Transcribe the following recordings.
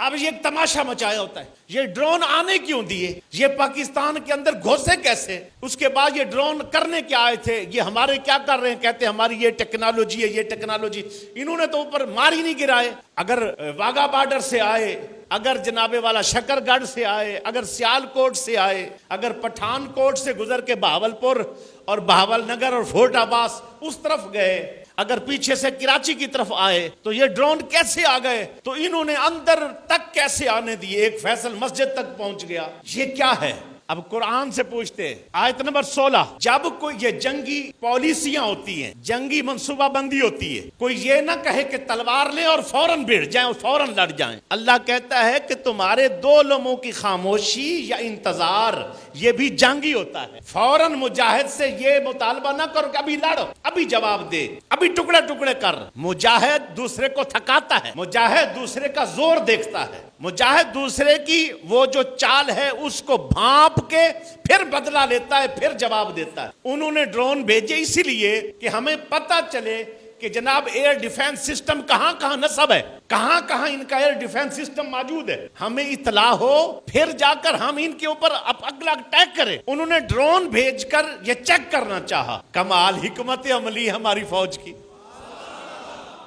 اب یہ ایک تماشا مچایا ہوتا ہے، یہ ڈرون آنے کیوں دیے، یہ پاکستان کے اندر گھسے کیسے، اس کے بعد یہ ڈرون کرنے کیا آئے تھے، یہ ہمارے کیا کر رہے ہیں، کہتے ہیں ہماری یہ ٹیکنالوجی ہے، یہ ٹیکنالوجی۔ انہوں نے تو اوپر مار ہی نہیں گرائے۔ اگر واگا بارڈر سے آئے، اگر جناب والا شکر گڑھ سے آئے، اگر سیال کوٹ سے آئے، اگر پٹھان کوٹ سے گزر کے بہاولپور اور بہاول نگر اور فورٹ عباس اس طرف گئے، اگر پیچھے سے کراچی کی طرف آئے تو یہ ڈرون کیسے آ گئے، تو انہوں نے اندر تک کیسے آنے دیے، ایک فیصل مسجد تک پہنچ گیا۔ یہ کیا ہے؟ اب قرآن سے پوچھتے ہیں، آیت نمبر 16، جب کوئی یہ جنگی پالیسیاں ہوتی ہیں، جنگی منصوبہ بندی ہوتی ہے، کوئی یہ نہ کہے کہ تلوار لیں اور فوراً بھیڑ جائیں اور فوراً لڑ جائیں۔ اللہ کہتا ہے کہ تمہارے دو لمحوں کی خاموشی یا انتظار، یہ بھی جنگی ہوتا ہے۔ فوراً مجاہد سے یہ مطالبہ نہ کرو کہ ابھی لڑو، ابھی جواب دے، ابھی ٹکڑے ٹکڑے کر۔ مجاہد دوسرے کو تھکاتا ہے، مجاہد دوسرے کا زور دیکھتا ہے، مجاہد دوسرے کی وہ جو چال ہے اس کو بھانپ کے پھر بدلہ لیتا ہے، پھر جواب دیتا ہے۔ انہوں نے ڈرون بھیجے اسی لیے کہ ہمیں پتہ چلے کہ جناب ایئر ڈیفنس سسٹم کہاں کہاں نصب ہے، کہاں کہاں ان کا ایئر ڈیفنس سسٹم موجود ہے، ہمیں اطلاع ہو، پھر جا کر ہم ان کے اوپر اگلا اٹیک کریں۔ انہوں نے ڈرون بھیج کر یہ چیک کرنا چاہا۔ کمال حکمت عملی ہماری فوج کی،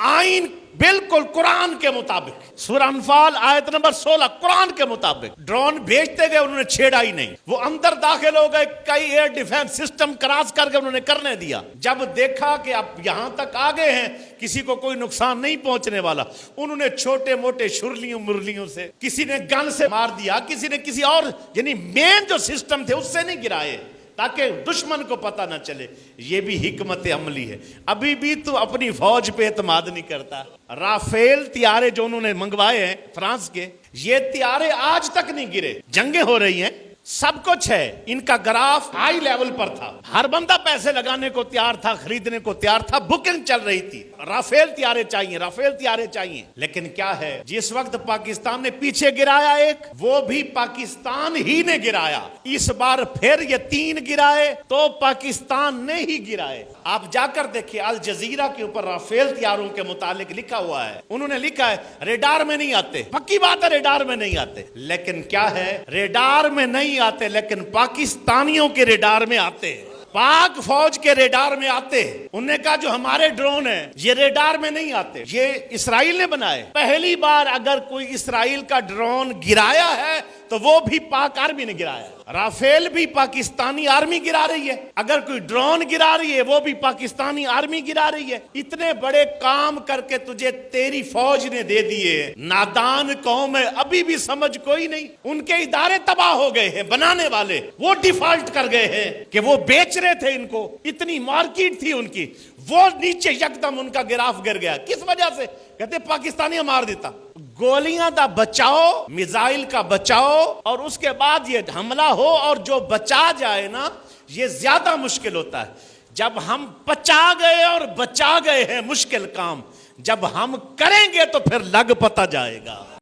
آئین بالکل قرآن کے مطابق، سورہ انفال آیت نمبر 16 قرآن کے مطابق ڈرون بھیجتے گئے، انہوں نے چھیڑا ہی نہیں۔ وہ اندر داخل ہو گئے، کئی ایئر ڈیفنس سسٹم کراس کر کے انہوں نے کرنے دیا۔ جب دیکھا کہ اب یہاں تک آ گئے ہیں، کسی کو کوئی نقصان نہیں پہنچنے والا، انہوں نے چھوٹے موٹے شرلیوں مرلیوں سے، کسی نے گن سے مار دیا، کسی نے کسی اور، یعنی مین جو سسٹم تھے اس سے نہیں گرائے تاکہ دشمن کو پتہ نہ چلے۔ یہ بھی حکمت عملی ہے۔ ابھی بھی تو اپنی فوج پہ اعتماد نہیں کرتا۔ رافیل طیارے جو انہوں نے منگوائے ہیں فرانس کے، یہ طیارے آج تک نہیں گرے۔ جنگیں ہو رہی ہیں، سب کچھ ہے، ان کا گراف ہائی لیول پر تھا، ہر بندہ پیسے لگانے کو تیار تھا، خریدنے کو تیار تھا، بکنگ چل رہی تھی، رافیل طیارے چاہیے، رافیل طیارے چاہیے۔ لیکن کیا ہے، جس وقت پاکستان نے پیچھے گرایا ایک، وہ بھی پاکستان ہی نے گرایا۔ اس بار پھر یہ 3 گرائے تو پاکستان نے ہی گرائے۔ آپ جا کر دیکھیں، الجزیرہ کے اوپر رافیل طیاروں کے متعلق لکھا ہوا ہے، انہوں نے لکھا ہے ریڈار میں نہیں آتے۔ پکی بات ہے، ریڈار میں نہیں آتے، لیکن کیا ہے، ریڈار میں نہیں آتے لیکن پاکستانیوں کے ریڈار میں آتے ہیں، پاک فوج کے ریڈار میں آتے ہیں۔ انہوں نے کہا جو ہمارے ڈرون ہیں یہ ریڈار میں نہیں آتے، یہ اسرائیل نے بنائے۔ پہلی بار اگر کوئی اسرائیل کا ڈرون گرایا ہے تو وہ بھی پاک آرمی نے گرایا ہے۔ رافیل بھی پاکستانی آرمی گرا رہی ہے، اگر کوئی ڈرون گرا رہی ہے وہ بھی پاکستانی آرمی گرا رہی ہے۔ اتنے بڑے کام کر کے تجھے تیری فوج نے دے دیے، نادان قوم ہے، ابھی بھی سمجھ کوئی نہیں۔ ان کے ادارے تباہ ہو گئے ہیں، بنانے والے وہ ڈیفالٹ کر گئے ہیں کہ وہ بیچ رہے تھے ان کو، اتنی مارکیٹ تھی ان کی، وہ نیچے یکدم ان کا گراف گر گیا۔ کس وجہ سے؟ کہتے پاکستانی مار دیتا۔ گولیاں دا بچاؤ، میزائل کا بچاؤ، اور اس کے بعد یہ حملہ ہو اور جو بچا جائے نا، یہ زیادہ مشکل ہوتا ہے۔ جب ہم بچا گئے اور بچا گئے ہیں مشکل کام، جب ہم کریں گے تو پھر لگ پتہ جائے گا۔